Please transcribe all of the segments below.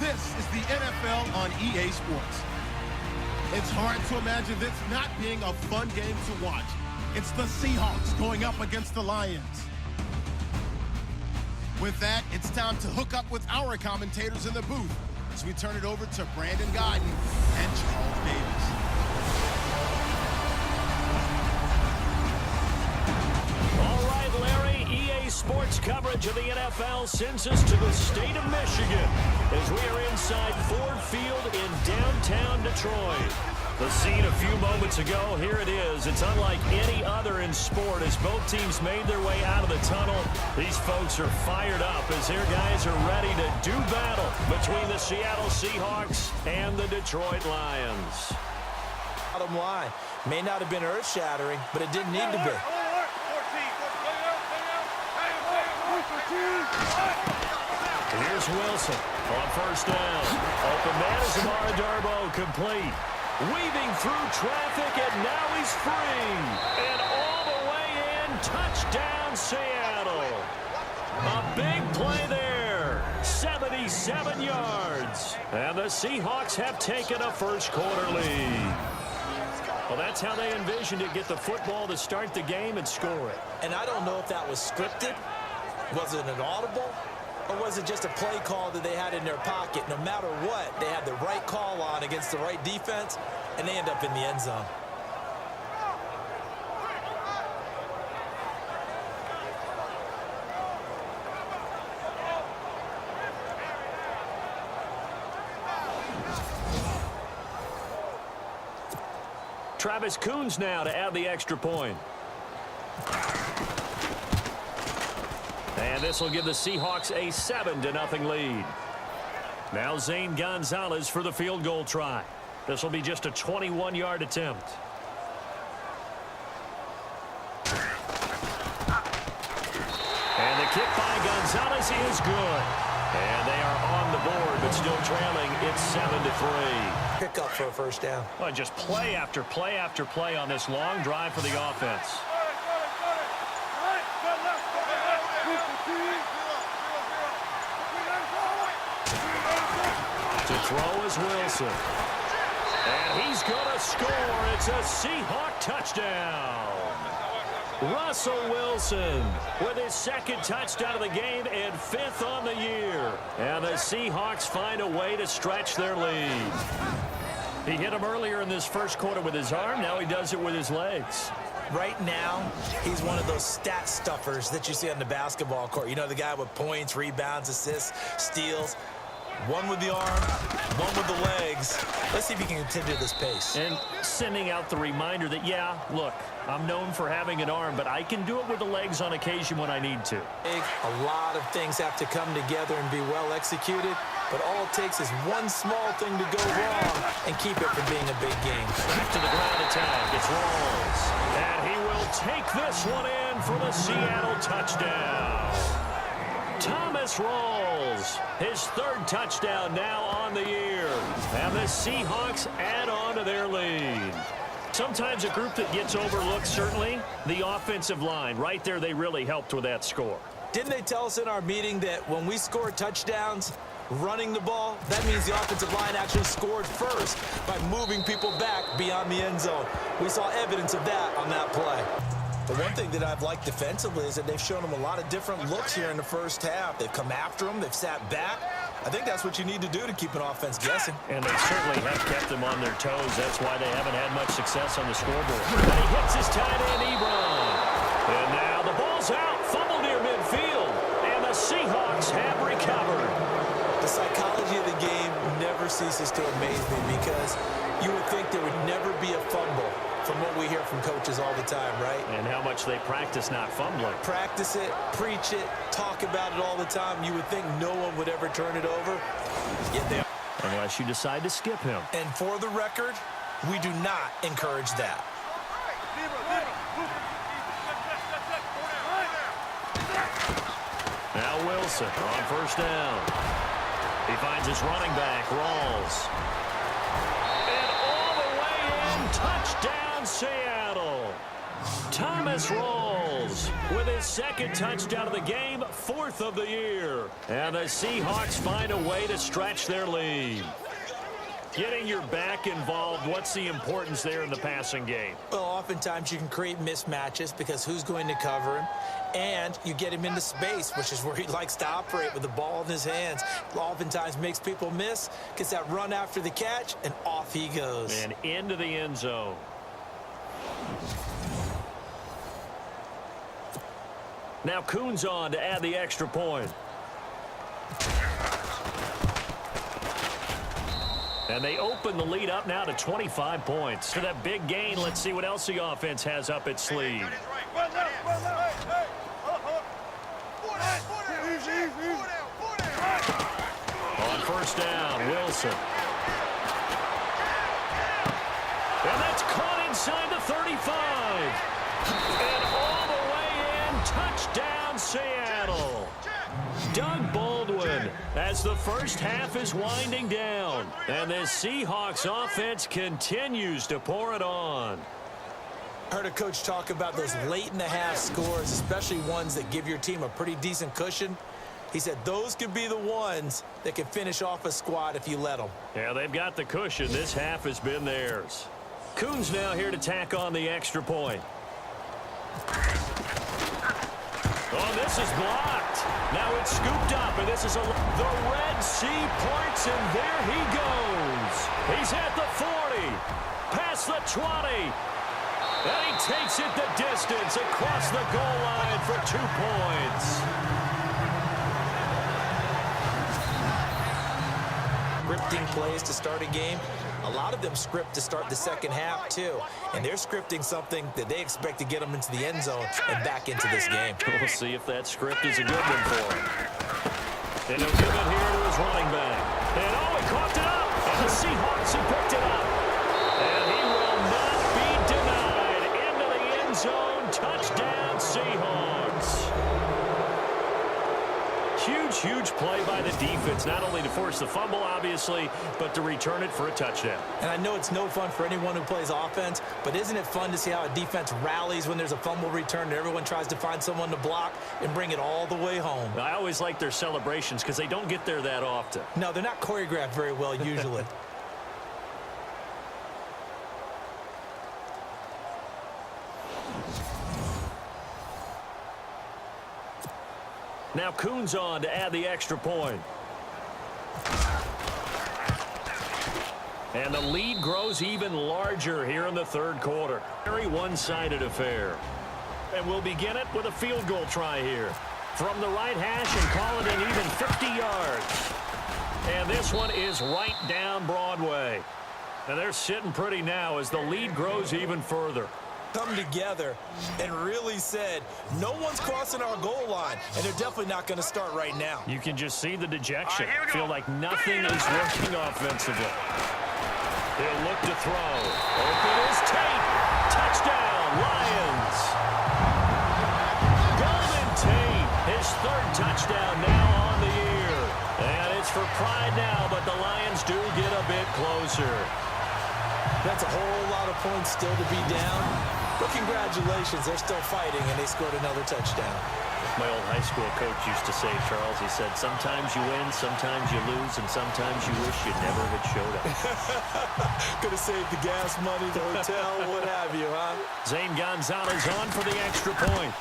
This is the NFL on EA Sports. It's hard to imagine this not being a fun game to watch. It's the Seahawks going up against the Lions. With that, it's time to hook up with our commentators in the booth as we turn it over to Brandon Guyton and Charles Davis. All right, Larry, EA Sports coverage of the NFL sends us to the state of Michigan as we are inside Ford Field in downtown Detroit. The scene a few moments ago, here it is. It's unlike any other in sport as both teams made their way out of the tunnel. These folks are fired up as their guys are ready to do battle between the Seattle Seahawks and the Detroit Lions. Bottom line, may not have been earth-shattering, but it didn't need to be. Here's Wilson on first down. Open man is Amara Darboh, complete. Weaving through traffic, and now he's free. And all the way in, touchdown Seattle. A big play there, 77 yards. And the Seahawks have taken a first quarter lead. Well, that's how they envisioned it, get the football to start the game and score it. And I don't know if that was scripted. Was it an audible? Or was it just a play call that they had in their pocket? No matter what, they had the right call on against the right defense, and they end up in the end zone. Travis Coons now to add the extra point. And this will give the Seahawks a 7-0 lead. Now Zane Gonzalez for the field goal try. This will be just a 21-yard attempt. And the kick by Gonzalez is good. And they are on the board, but still trailing. It's 7-3. Pick up for a first down. Well, just play after play after play on this long drive for the offense. To throw is Wilson. And he's going to score. It's a Seahawk touchdown. Russell Wilson with his second touchdown of the game and 5th on the year. And the Seahawks find a way to stretch their lead. He hit him earlier in this first quarter with his arm. Now he does it with his legs. Right now, he's one of those stat stuffers that you see on the basketball court. You know, the guy with points, rebounds, assists, steals. One with the arm, one with the legs. Let's see if he can continue this pace. And sending out the reminder that, yeah, look, I'm known for having an arm, but I can do it with the legs on occasion when I need to. A lot of things have to come together and be well executed, but all it takes is one small thing to go wrong and keep it from being a big game. Back to the ground attack. It's Rawls. And he will take this one in for the Seattle touchdown. Thomas Rawls, his 3rd touchdown now on the year. And the Seahawks add on to their lead. Sometimes a group that gets overlooked, certainly, the offensive line. Right there, they really helped with that score. Didn't they tell us in our meeting that when we score touchdowns running the ball, that means the offensive line actually scored first by moving people back beyond the end zone? We saw evidence of that on that play. The one thing that I've liked defensively is that they've shown them a lot of different looks here in the first half. They've come after them. They've sat back. I think that's what you need to do to keep an offense guessing. And they certainly have kept them on their toes. That's why they haven't had much success on the scoreboard. And he hits his tight end, Ebron. And now the ball's out. Fumble near midfield. And the Seahawks have recovered. The psychology of the game never ceases to amaze me because you would think there would never be a fumble from what we hear from coaches all the time, right? And how much they practice not fumbling. Practice it, preach it, talk about it all the time. You would think no one would ever turn it over, yet they are. Unless you decide to skip him. And for the record, we do not encourage that. Now Wilson on first down. He finds his running back, Rawls. And all the way in, touchdown Seattle. Thomas Rawls Mills with his second touchdown of the game, fourth of the year. And the Seahawks find a way to stretch their lead. Getting your back involved, what's the importance there in the passing game? Well, oftentimes you can create mismatches because who's going to cover him? And you get him into space, which is where he likes to operate with the ball in his hands. Oftentimes makes people miss, gets that run after the catch, and off he goes. And into the end zone. Now Kuhn's on to add the extra point. And they open the lead up now to 25 points. For that big gain, let's see what else the offense has up its sleeve. On first down, Wilson. And that's caught inside the 35. And all the way in, touchdown Seattle. Doug Baldwin as the first half is winding down. And this Seahawks offense continues to pour it on. I heard a coach talk about those late-in-the-half scores, especially ones that give your team a pretty decent cushion. He said those could be the ones that can finish off a squad if you let them. Yeah, they've got the cushion. This half has been theirs. Kuhn's now here to tack on the extra point. Oh, this is blocked. Now it's scooped up, and this is the Red Sea parts, and there he goes. He's at the 40, past the 20, and he takes it the distance across the goal line for 2 points. Scripting plays to start a game. A lot of them script to start the second half, too. And they're scripting something that they expect to get them into the end zone and back into this game. We'll see if that script is a good one for him. And he'll give it here to his running back. And oh, he coughed it up. And the Seahawks have picked it up. And he will not be denied. Into the end zone. Touchdown, Seahawks. Huge play by the defense, not only to force the fumble, obviously, but to return it for a touchdown. And I know it's no fun for anyone who plays offense, but isn't it fun to see how a defense rallies when there's a fumble return and everyone tries to find someone to block and bring it all the way home? I always like their celebrations because they don't get there that often. No, they're not choreographed very well usually. Now Kuhn's on to add the extra point. And the lead grows even larger here in the third quarter. Very one-sided affair. And we'll begin it with a field goal try here. From the right hash and call it an even 50 yards. And this one is right down Broadway. And they're sitting pretty now as the lead grows even further. Come together and really said, no one's crossing our goal line, and they're definitely not going to start right now. You can just see the dejection. Feel like nothing is working offensively. He'll look to throw. Open is Tate. Touchdown, Lions. Golden Tate, his third touchdown now on the year. And it's for pride now, but the Lions do get a bit closer. That's a whole lot of points still to be down. But congratulations, they're still fighting, and they scored another touchdown. My old high school coach used to say, Charles, he said, sometimes you win, sometimes you lose, and sometimes you wish you never had showed up. Could have saved the gas money, the hotel, what have you, huh? Zane Gonzalez on for the extra point.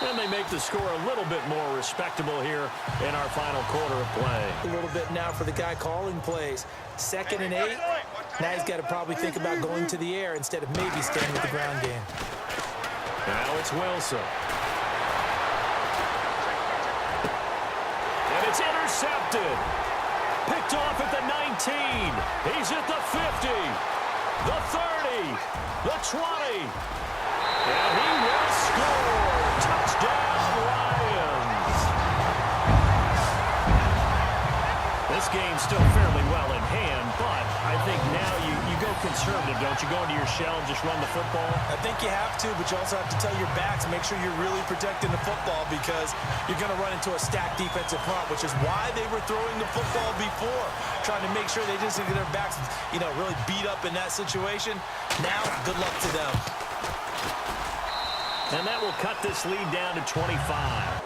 And they make the score a little bit more respectable here in our final quarter of play. A little bit now for the guy calling plays. 2nd and 8. Now he's got to probably think about going to the air instead of maybe staying with the ground game. Now it's Wilson. And it's intercepted. Picked off at the 19. He's at the 50. The 30. The 20. And he will score. Touchdown, Lions. This game's still fairly well in hand, but I think now you go conservative, don't you? Go into your shell and just run the football? I think you have to, but you also have to tell your backs, make sure you're really protecting the football because you're going to run into a stacked defensive front, which is why they were throwing the football before, trying to make sure they just get their backs, really beat up in that situation. Now, good luck to them. And that will cut this lead down to 25.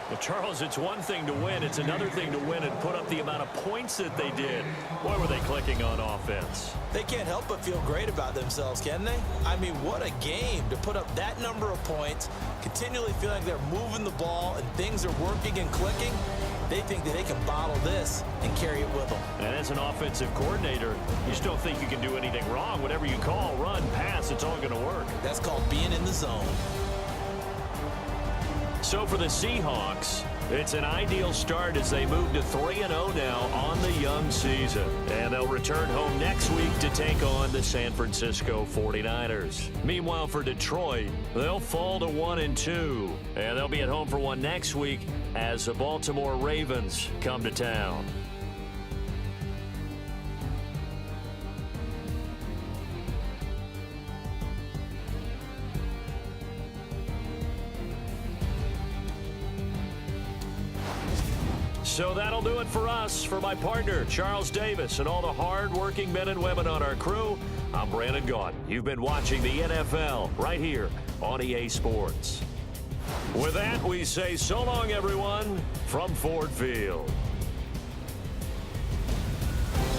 Well, Charles, it's one thing to win. It's another thing to win and put up the amount of points that they did. Boy, were they clicking on offense. They can't help but feel great about themselves, can they? I mean, what a game to put up that number of points, continually feeling like they're moving the ball and things are working and clicking. They think that they can bottle this and carry it with them. And as an offensive coordinator, you just don't think you can do anything wrong. Whatever you call, run, pass, it's all going to work. That's called being in the zone. So for the Seahawks, it's an ideal start as they move to 3-0 now on the young season. And they'll return home next week to take on the San Francisco 49ers. Meanwhile, for Detroit, they'll fall to 1-2. And they'll be at home for one next week as the Baltimore Ravens come to town. So that'll do it for us. For my partner, Charles Davis, and all the hard-working men and women on our crew, I'm Brandon Gaudin. You've been watching the NFL right here on EA Sports. With that, we say so long, everyone, from Ford Field.